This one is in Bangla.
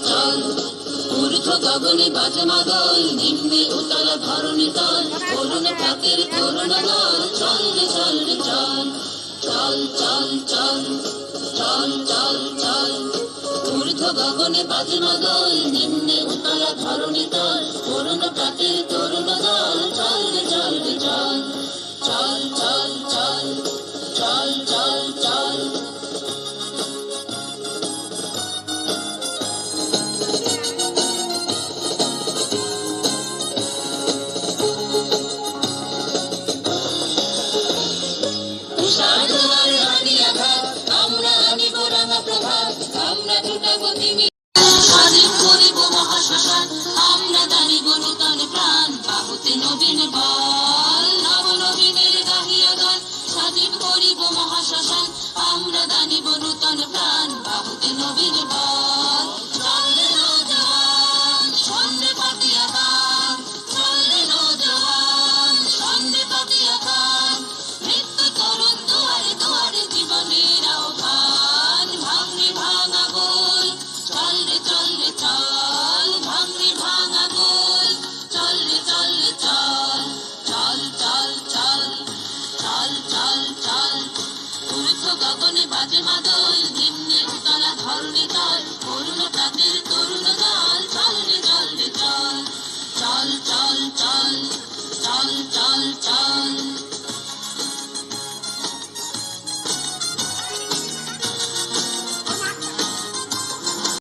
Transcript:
চল ঊর্ধ্ব গগনে বাজে মাদল, নিম্নে উতলা ধরণী তল, করুণ প্রাতের করুণ দল, চল রে চল রে চল, চল চল চল চল চল চল ঊর্ধ্ব গগনে বাজে মাদল, নিম্নে উতলা ধরণী তল, করুণ প্রাতের করুণ দল, চল রে চল রে চল, চল চল চল চল চল চল। আমরা আনিব রাঙা প্রভাত, আমরা ছুটাবো তিমি স্বাধীন করিব মহাশ্মশান, আমরা দানিব নূতন প্রাণ, বাহুতে নবীন বল, নব নবীনের গাহিয়া গান, স্বাধীন করিব মহাশ্মশান, আমরা দানিব নূতন প্রাণ, বাহুতে নবীন বল।